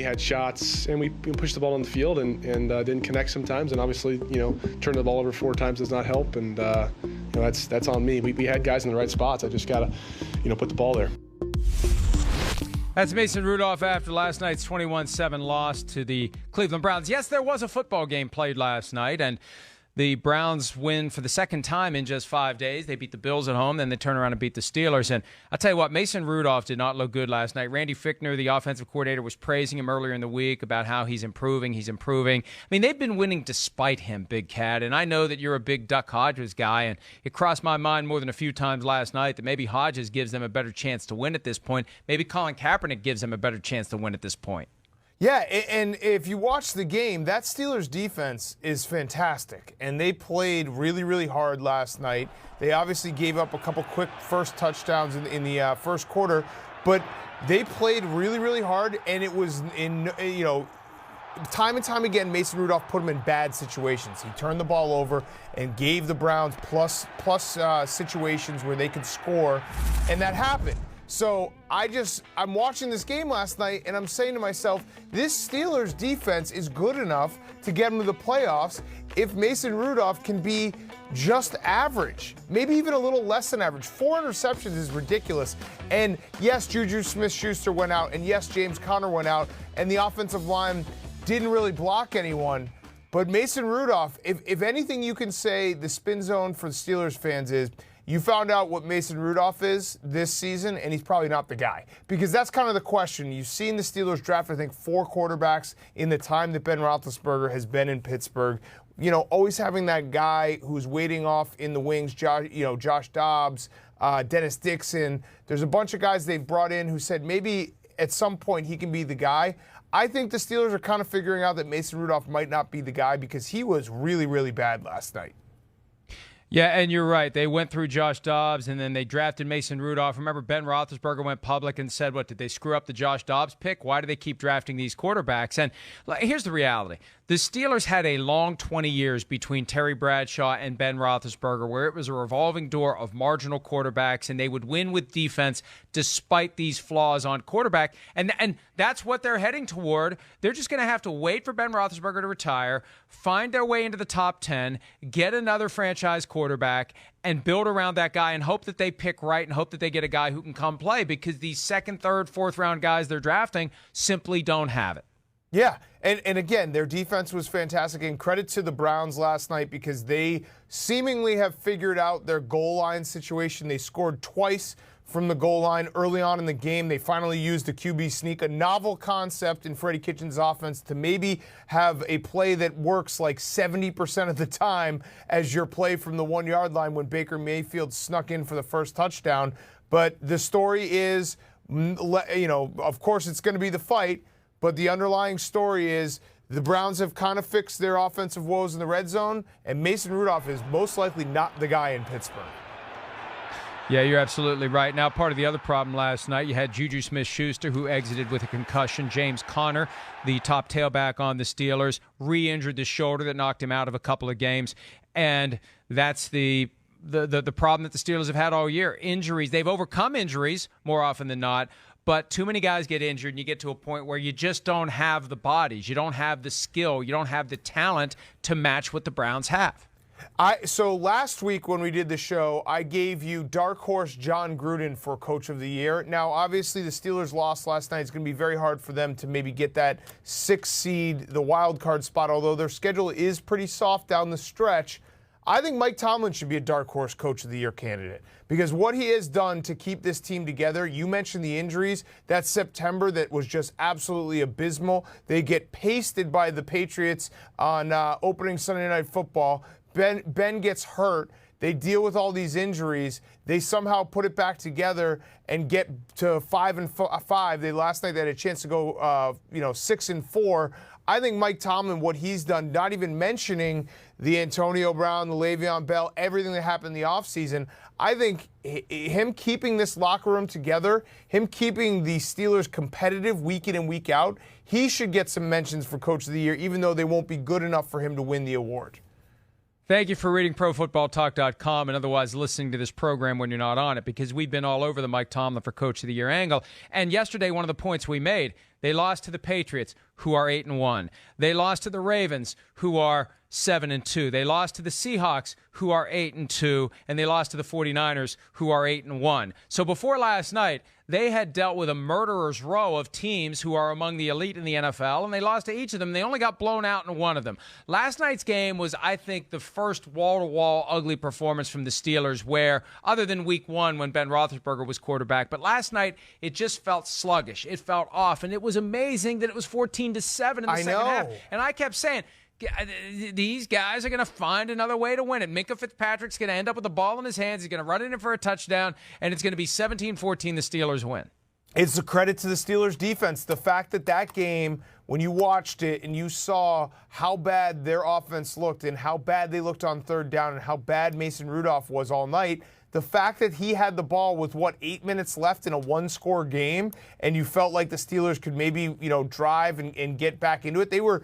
we had shots, and we pushed the ball on the field and didn't connect sometimes. And obviously, turning the ball over 4 times does not help. And that's on me. We had guys in the right spots. I just gotta, put the ball there. That's Mason Rudolph after last night's 21-7 loss to the Cleveland Browns. Yes, there was a football game played last night, and the Browns win for the second time in just 5 days. They beat the Bills at home, then they turn around and beat the Steelers. And I'll tell you what, Mason Rudolph did not look good last night. Randy Fichtner, the offensive coordinator, was praising him earlier in the week about how he's improving. I mean, they've been winning despite him, Big Cat. And I know that you're a big Duck Hodges guy, and it crossed my mind more than a few times last night that maybe Hodges gives them a better chance to win at this point. Maybe Colin Kaepernick gives them a better chance to win at this point. Yeah, and if you watch the game, that Steelers defense is fantastic, and they played really, really hard last night. They obviously gave up a couple quick first touchdowns in the first quarter, but they played really, really hard, and it was time and time again, Mason Rudolph put them in bad situations. He turned the ball over and gave the Browns plus situations where they could score, and that happened. So I'm watching this game last night, and I'm saying to myself, this Steelers defense is good enough to get them to the playoffs if Mason Rudolph can be just average, maybe even a little less than average. 4 interceptions is ridiculous. And yes, Juju Smith-Schuster went out, and yes, James Conner went out, and the offensive line didn't really block anyone. But Mason Rudolph, if anything you can say, the spin zone for the Steelers fans is, you found out what Mason Rudolph is this season, and he's probably not the guy. Because that's kind of the question. You've seen the Steelers draft, I think, 4 quarterbacks in the time that Ben Roethlisberger has been in Pittsburgh. Always having that guy who's waiting off in the wings, Josh Dobbs, Dennis Dixon. There's a bunch of guys they've brought in who said maybe at some point he can be the guy. I think the Steelers are kind of figuring out that Mason Rudolph might not be the guy because he was really, really bad last night. Yeah, and you're right. They went through Josh Dobbs, and then they drafted Mason Rudolph. Remember, Ben Roethlisberger went public and said, did they screw up the Josh Dobbs pick? Why do they keep drafting these quarterbacks? And here's the reality. The Steelers had a long 20 years between Terry Bradshaw and Ben Roethlisberger where it was a revolving door of marginal quarterbacks, and they would win with defense despite these flaws on quarterback. And that's what they're heading toward. They're just going to have to wait for Ben Roethlisberger to retire, find their way into the top 10, get another franchise quarterback, and build around that guy and hope that they pick right and hope that they get a guy who can come play because these second, third, fourth round guys they're drafting simply don't have it. Yeah, and again, their defense was fantastic, and credit to the Browns last night because they seemingly have figured out their goal line situation. They scored twice from the goal line early on in the game. They finally used the QB sneak, a novel concept in Freddie Kitchens' offense to maybe have a play that works like 70% of the time as your play from the 1-yard line when Baker Mayfield snuck in for the first touchdown. But the story is, of course it's going to be the fight, but the underlying story is the Browns have kind of fixed their offensive woes in the red zone, and Mason Rudolph is most likely not the guy in Pittsburgh. Yeah, you're absolutely right. Now, part of the other problem last night, you had Juju Smith-Schuster, who exited with a concussion. James Conner, the top tailback on the Steelers, re-injured the shoulder that knocked him out of a couple of games. And that's the problem that the Steelers have had all year. Injuries. They've overcome injuries more often than not, but too many guys get injured, and you get to a point where you just don't have the bodies. You don't have the skill. You don't have the talent to match what the Browns have. So last week when we did the show, I gave you dark horse John Gruden for Coach of the Year. Now, obviously, the Steelers lost last night. It's going to be very hard for them to maybe get that 6th seed, the wild card spot, although their schedule is pretty soft down the stretch. I think Mike Tomlin should be a dark horse Coach of the Year candidate because what he has done to keep this team together, you mentioned the injuries, that September that was just absolutely abysmal. They get pasted by the Patriots on opening Sunday Night Football. Ben gets hurt. They deal with all these injuries. They somehow put it back together and get to 5-5. Last night they had a chance to go 6-4. I think Mike Tomlin, what he's done, not even mentioning the Antonio Brown, the Le'Veon Bell, everything that happened in the offseason, I think him keeping this locker room together, him keeping the Steelers competitive week in and week out, he should get some mentions for Coach of the Year, even though they won't be good enough for him to win the award. Thank you for reading ProFootballTalk.com and otherwise listening to this program when you're not on it, because we've been all over the Mike Tomlin for Coach of the Year angle. And yesterday, one of the points we made, They lost to the Patriots, who are 8-1. They lost to the Ravens, who are 7-2. They lost to the Seahawks, who are 8-2, and they lost to the 49ers, who are 8-1. So before last night, they had dealt with a murderer's row of teams who are among the elite in the NFL, and they lost to each of them. They only got blown out in one of them. Last night's game was, I think, the first wall-to-wall ugly performance from the Steelers where, other than week one when Ben Roethlisberger was quarterback, but last night it just felt sluggish. It felt off, and it was amazing that it was 14-7 in the second half. And I kept saying, these guys are going to find another way to win it. Minka Fitzpatrick's going to end up with the ball in his hands. He's going to run it in for a touchdown, and it's going to be 17-14. The Steelers win. It's a credit to the Steelers' defense. The fact that game, when you watched it and you saw how bad their offense looked and how bad they looked on third down and how bad Mason Rudolph was all night, the fact that he had the ball with, 8 minutes left in a one-score game, and you felt like the Steelers could maybe, drive and get back into it. They were,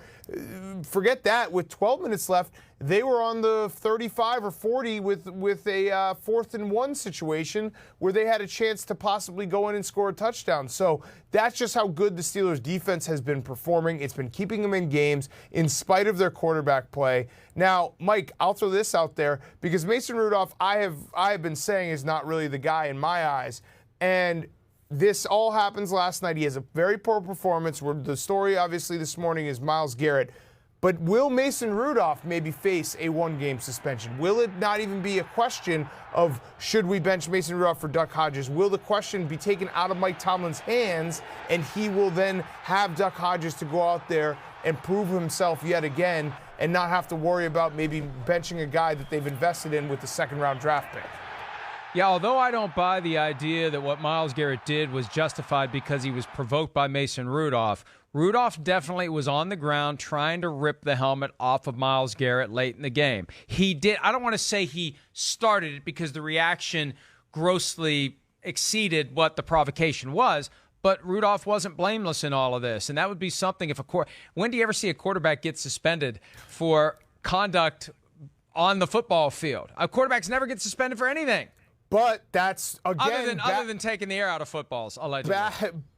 forget that, with 12 minutes left, they were on the 35 or 40 with a 4th and 1 situation where they had a chance to possibly go in and score a touchdown. So that's just how good the Steelers' defense has been performing. It's been keeping them in games in spite of their quarterback play. Now, Mike, I'll throw this out there because Mason Rudolph, I have been saying, is not really the guy in my eyes. And this all happens last night. He has a very poor performance. The story, obviously, this morning is Myles Garrett. But will Mason Rudolph maybe face a one-game suspension? Will it not even be a question of should we bench Mason Rudolph for Duck Hodges? Will the question be taken out of Mike Tomlin's hands and he will then have Duck Hodges to go out there and prove himself yet again and not have to worry about maybe benching a guy that they've invested in with the second-round draft pick? Yeah, although I don't buy the idea that what Myles Garrett did was justified because he was provoked by Mason Rudolph, Rudolph definitely was on the ground trying to rip the helmet off of Myles Garrett late in the game. He did. I don't want to say he started it because the reaction grossly exceeded what the provocation was, but Rudolph wasn't blameless in all of this. And that would be something if when do you ever see a quarterback get suspended for conduct on the football field? Quarterbacks never get suspended for anything. But that's, again... Other than taking the air out of footballs, allegedly.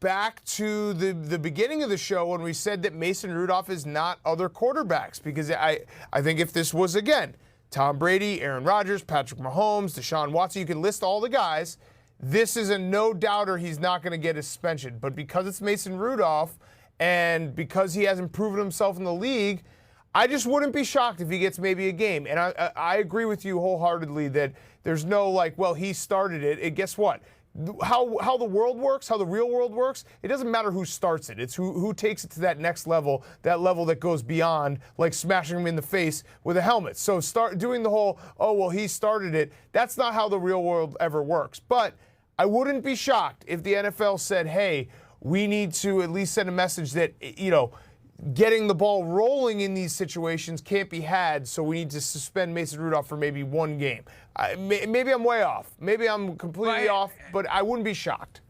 Back to the beginning of the show when we said that Mason Rudolph is not other quarterbacks. Because I think if this was, again, Tom Brady, Aaron Rodgers, Patrick Mahomes, Deshaun Watson, you can list all the guys, this is a no-doubter he's not going to get a suspension. But because it's Mason Rudolph and because he hasn't proven himself in the league, I just wouldn't be shocked if he gets maybe a game. And I agree with you wholeheartedly that there's no he started it. And guess what? How the world works, how the real world works, it doesn't matter who starts it. It's who takes it to that next level, that level that goes beyond, like smashing him in the face with a helmet. So start doing the whole, he started it. That's not how the real world ever works. But I wouldn't be shocked if the NFL said, hey, we need to at least send a message that, getting the ball rolling in these situations can't be had, so we need to suspend Mason Rudolph for maybe one game. Maybe I'm way off. Maybe I'm completely off, but I wouldn't be shocked.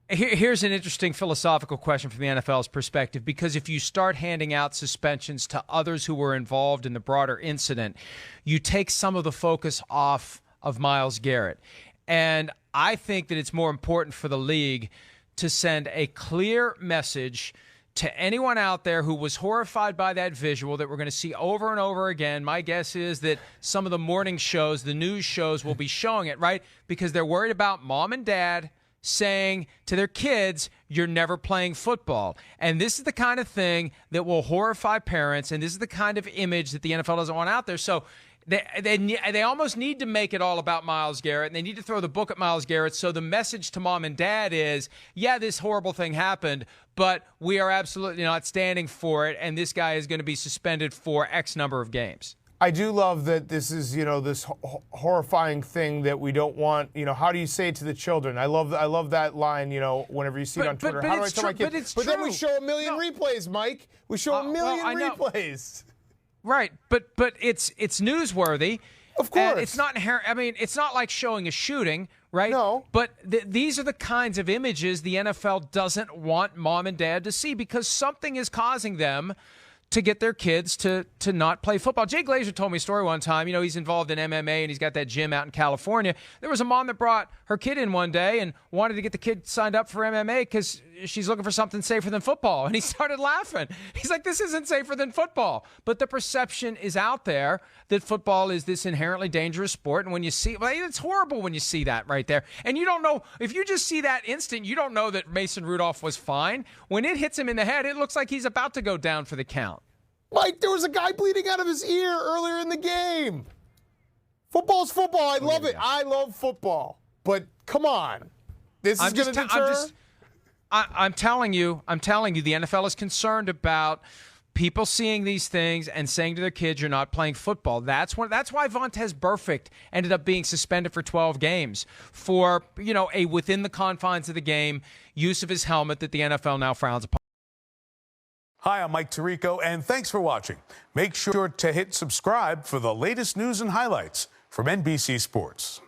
Here's an interesting philosophical question from the NFL's perspective, because if you start handing out suspensions to others who were involved in the broader incident, you take some of the focus off of Myles Garrett. And I think that it's more important for the league to send a clear message to anyone out there who was horrified by that visual that we're going to see over and over again. My guess is that some of the morning shows, the news shows, will be showing it, right? Because they're worried about mom and dad saying to their kids, you're never playing football. And this is the kind of thing that will horrify parents, and this is the kind of image that the NFL doesn't want out there. So they almost need to make it all about Myles Garrett, and they need to throw the book at Myles Garrett. So the message to mom and dad is, yeah, this horrible thing happened, but we are absolutely not standing for it, and this guy is going to be suspended for X number of games. I do love that this is, this horrifying thing that we don't want. How do you say it to the children? I love that line, whenever you see it on Twitter. How do I tell my kids? But then we show a million replays, Mike. We show a million replays. Right, but it's newsworthy. Of course. And it's not inherent. I mean, it's not like showing a shooting, right? No. But these are the kinds of images the NFL doesn't want mom and dad to see, because something is causing them to get their kids to not play football. Jay Glazer told me a story one time. He's involved in MMA, and he's got that gym out in California. There was a mom that brought her kid in one day and wanted to get the kid signed up for MMA because she's looking for something safer than football. And he started laughing. He's like, this isn't safer than football. But the perception is out there that football is this inherently dangerous sport. And when you see, well, it's horrible when you see that right there. And you don't know, if you just see that instant, you don't know that Mason Rudolph was fine. When it hits him in the head, it looks like he's about to go down for the count. Mike, there was a guy bleeding out of his ear earlier in the game. Football's football. I love it. I love football. But come on. This is going to deter? I'm telling you, the NFL is concerned about people seeing these things and saying to their kids, you're not playing football. That's why Vontaze Burfict ended up being suspended for 12 games for, a within the confines of the game use of his helmet that the NFL now frowns upon. Hi, I'm Mike Tirico, and thanks for watching. Make sure to hit subscribe for the latest news and highlights from NBC Sports.